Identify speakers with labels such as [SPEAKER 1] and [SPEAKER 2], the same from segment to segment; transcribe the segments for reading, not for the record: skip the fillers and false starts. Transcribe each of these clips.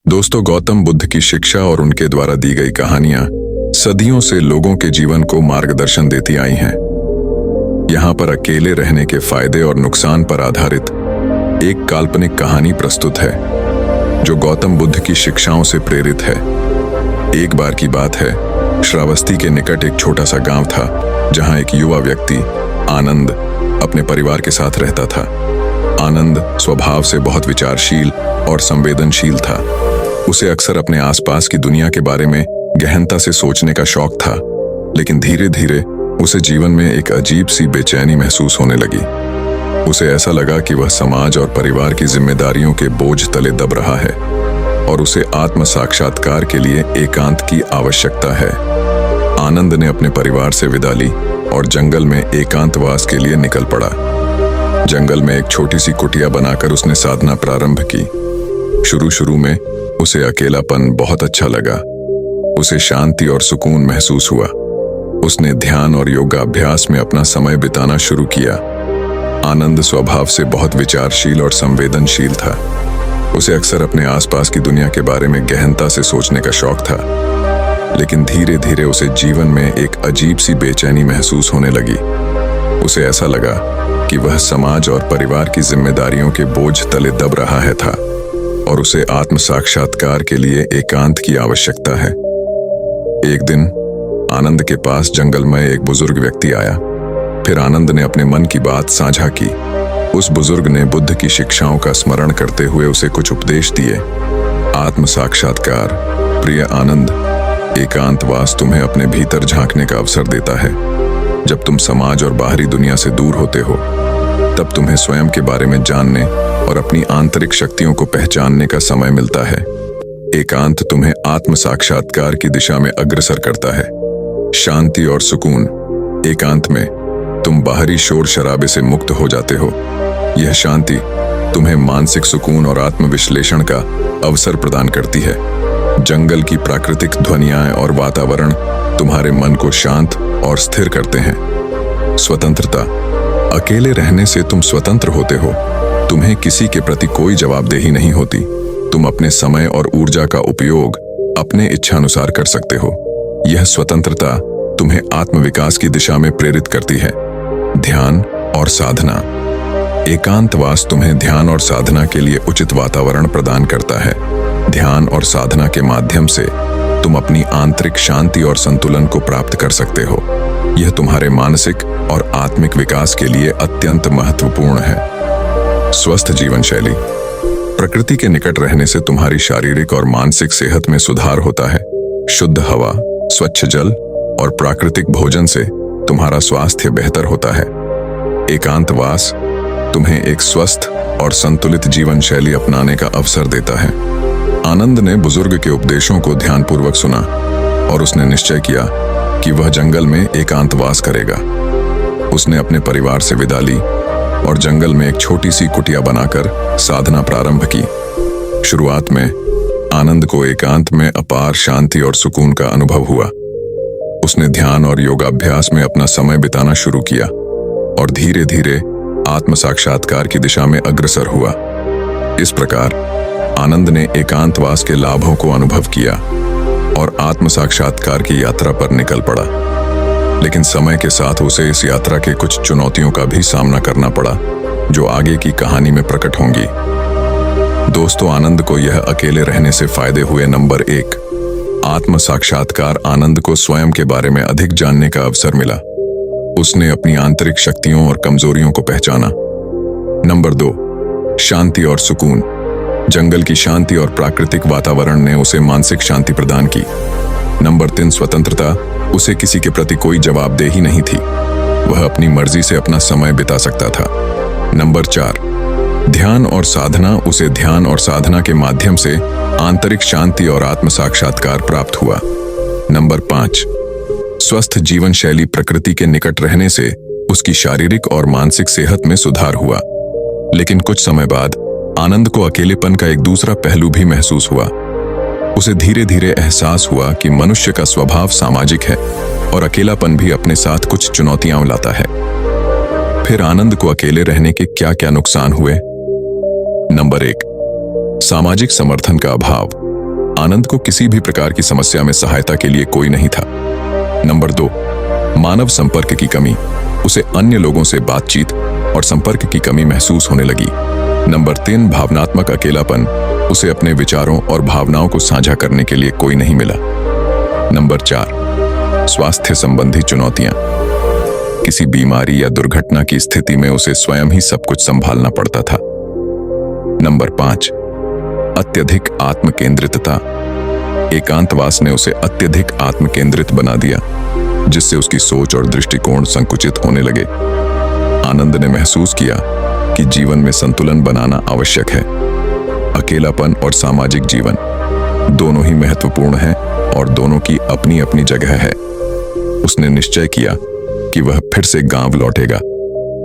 [SPEAKER 1] दोस्तों, गौतम बुद्ध की शिक्षा और उनके द्वारा दी गई कहानियां सदियों से लोगों के जीवन को मार्गदर्शन देती आई हैं। यहाँ पर अकेले रहने के फायदे और नुकसान पर आधारित एक काल्पनिक कहानी प्रस्तुत है जो गौतम बुद्ध की शिक्षाओं से प्रेरित है। एक बार की बात है, श्रावस्ती के निकट एक छोटा सा गांव था जहां एक युवा व्यक्ति आनंद अपने परिवार के साथ रहता था। आनंद स्वभाव से बहुत विचारशील और संवेदनशील था। उसे अक्सर अपने आसपास की दुनिया के बारे में गहनता से सोचने का शौक था, लेकिन धीरे धीरे उसे जीवन में एक अजीब सी बेचैनी महसूस होने लगी। उसे ऐसा लगा कि वह समाज और परिवार की जिम्मेदारियों के बोझ तले दब रहा है और उसे आत्म साक्षात्कार के लिए एकांत की आवश्यकता है। आनंद ने अपने परिवार से विदा ली और जंगल में एकांतवास के लिए निकल पड़ा। जंगल में एक छोटी सी कुटिया बनाकर उसने साधना प्रारंभ की। शुरू में उसे अकेलापन बहुत अच्छा लगा। उसे शांति और सुकून महसूस हुआ। उसने ध्यान और योगाभ्यास में अपना समय बिताना शुरू किया। आनंद स्वभाव से बहुत विचारशील और संवेदनशील था। उसे अक्सर अपने आसपास की दुनिया के बारे में गहनता से सोचने का शौक था, लेकिन धीरे धीरे उसे जीवन में एक अजीब सी बेचैनी महसूस होने लगी। उसे ऐसा लगा कि वह समाज और परिवार की जिम्मेदारियों के बोझ तले दब रहा है था और उसे आत्म साक्षात्कार के लिए एकांत की आवश्यकता है। एक दिन आनंद के पास जंगल में एक बुजुर्ग व्यक्ति आया। फिर आनंद ने अपने मन की बात साझा की। उस बुजुर्ग ने बुद्ध की शिक्षाओं का स्मरण करते हुए उसे कुछ उपदेश दिए। आत्म साक्षात्कार, प्रिय आनंद, एकांतवास तुम्हें अपने भीतर झांकने का अवसर देता है। जब तुम समाज और बाहरी दुनिया से दूर होते हो, तब तुम्हें स्वयं के बारे में जानने और अपनी आंतरिक शक्तियों को पहचानने का समय मिलता है। एकांत तुम्हें आत्म साक्षात्कार की दिशा में अग्रसर करता है। शांति और सुकून, एकांत में तुम बाहरी शोर शराबे से मुक्त हो जाते हो। यह शांति तुम्हें मानसिक सुकून और आत्मविश्लेषण का अवसर प्रदान करती है। जंगल की प्राकृतिक ध्वनियां और वातावरण तुम्हारे मन को शांत और स्थिर करते हैं। स्वतंत्रता, अकेले रहने से तुम स्वतंत्र होते हो। तुम्हें किसी के प्रति कोई जवाबदेही नहीं होती। तुम अपने समय और ऊर्जा का उपयोग अपने इच्छानुसार कर सकते हो। यह स्वतंत्रता तुम्हें आत्मविकास की दिशा में प्रेरित करती है। ध्यान और साधना, एकांतवास तुम्हें ध्यान और साधना के लिए उचित वातावरण प्रदान करता है। ध्यान और साधना के माध्यम से तुम अपनी आंतरिक शांति और संतुलन को प्राप्त कर सकते हो। यह तुम्हारे मानसिक और आत्मिक विकास के लिए अत्यंत महत्वपूर्ण है। स्वस्थ जीवन शैली, प्रकृति के निकट रहने से तुम्हारी शारीरिक और मानसिक सेहत में सुधार होता है। शुद्ध हवा, स्वच्छ जल और प्राकृतिक भोजन से तुम्हारा स्वास्थ्य बेहतर होता है। एकांतवास तुम्हें एक स्वस्थ और संतुलित जीवन शैली अपनाने का अवसर देता है। आनंद ने बुजुर्ग के उपदेशों को ध्यानपूर्वक सुना और उसने निश्चय किया कि वह जंगल में एकांतवास करेगा। उसने अपने परिवार से विदा ली और जंगल में एक छोटी सी कुटिया बनाकर साधना प्रारंभ की। शुरुआत में आनंद को एकांत में अपार शांति और सुकून का अनुभव हुआ। उसने ध्यान और योगाभ्यास में अपना समय बिताना शुरू किया और धीरे धीरे आत्म साक्षात्कार की दिशा में अग्रसर हुआ। इस प्रकार आनंद ने एकांतवास के लाभों को अनुभव किया और आत्म साक्षात्कार की यात्रा पर निकल पड़ा। लेकिन समय के साथ उसे इस यात्रा के कुछ चुनौतियों का भी सामना करना पड़ा, जो आगे की कहानी में प्रकट होंगी। दोस्तों, आनंद को यह अकेले रहने से फायदे हुए। नंबर 1, आत्म साक्षात्कार। आनंद को स्वयं के बारे में अधिक जानने का अवसर मिला। उसने अपनी आंतरिक शक्तियों और कमजोरियों को पहचाना। नंबर 2, शांति और सुकून। जंगल की शांति और प्राकृतिक वातावरण ने उसे मानसिक शांति प्रदान की। नंबर 3, स्वतंत्रता। उसे किसी के प्रति कोई जवाबदेही नहीं थी। वह अपनी मर्जी से अपना समय बिता सकता था। नंबर 4, ध्यान और साधना। उसे ध्यान और साधना के माध्यम से आंतरिक शांति और आत्म साक्षात्कार प्राप्त हुआ। नंबर 5, स्वस्थ जीवन शैली। प्रकृति के निकट रहने से उसकी शारीरिक और मानसिक सेहत में सुधार हुआ। लेकिन कुछ समय बाद आनंद को अकेलेपन का एक दूसरा पहलू भी महसूस हुआ। उसे धीरे धीरे एहसास हुआ कि मनुष्य का स्वभाव सामाजिक है और अकेलापन भी अपने साथ कुछ चुनौतियां लाता है। फिर आनंद को अकेले रहने के क्या क्या नुकसान हुए। नंबर 1, सामाजिक समर्थन का अभाव। आनंद को किसी भी प्रकार की समस्या में सहायता के लिए कोई नहीं था। नंबर 2, मानव संपर्क की कमी। उसे अन्य लोगों से बातचीत और संपर्क की कमी महसूस होने लगी। नंबर 3, भावनात्मक अकेलापन। उसे अपने विचारों और भावनाओं को साझा करने के लिए कोई नहीं मिला। नंबर 4, स्वास्थ्य संबंधी चुनौतियां। किसी बीमारी या दुर्घटना की स्थिति में उसे स्वयं ही सब कुछ संभालना पड़ता था। नंबर 5, अत्यधिक आत्मकेंद्रितता। एकांतवास ने उसे अत्यधिक आत्मकेंद्रित बना दिया, जिससे उसकी सोच और दृष्टिकोण संकुचित होने लगे। आनंद ने महसूस किया कि जीवन में संतुलन बनाना आवश्यक है। अकेलापन और सामाजिक जीवन दोनों ही महत्वपूर्ण हैं और दोनों की अपनी अपनी जगह है। उसने निश्चय किया कि वह फिर से गांव लौटेगा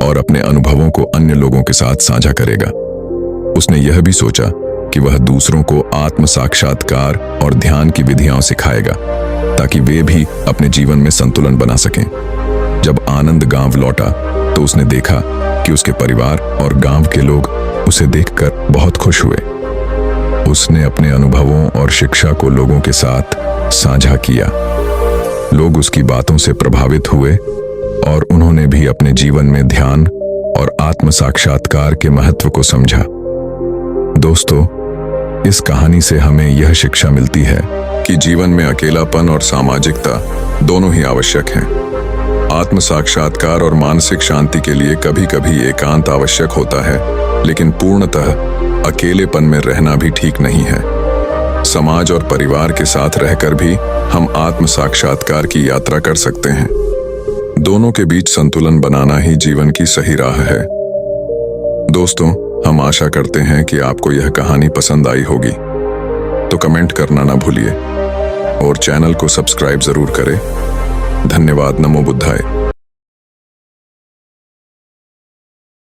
[SPEAKER 1] और अपने अनुभवों को अन्य लोगों के साथ साझा करेगा। उसने यह भी सोचा कि वह दूसरों को आत्म साक्षात्कार और ध्यान की विधियां सिखाएगा, ताकि वे भी अपने जीवन में संतुलन बना सकें। जब आनंद गांव लौटा तो उसने देखा कि उसके परिवार और गांव के लोग उसे देखकर बहुत खुश हुए। उसने अपने अनुभवों और शिक्षा को लोगों के साथ साझा किया। लोग उसकी बातों से प्रभावित हुए और उन्होंने भी अपने जीवन में ध्यान और आत्म साक्षात्कार के महत्व को समझा। दोस्तों, इस कहानी से हमें यह शिक्षा मिलती है कि जीवन में अकेलापन और सामाजिकता दोनों ही आवश्यक हैं। आत्म साक्षात्कार और मानसिक शांति के लिए कभी कभी एकांत आवश्यक होता है, लेकिन पूर्णतः अकेलेपन में रहना भी ठीक नहीं है। समाज और परिवार के साथ रहकर भी हम आत्म साक्षात्कार की यात्रा कर सकते हैं। दोनों के बीच संतुलन बनाना ही जीवन की सही राह है। दोस्तों, हम आशा करते हैं कि आपको यह कहानी पसंद आई होगी, तो कमेंट करना ना भूलिए और चैनल को सब्सक्राइब जरूर करें। धन्यवाद। नमो बुद्धाय।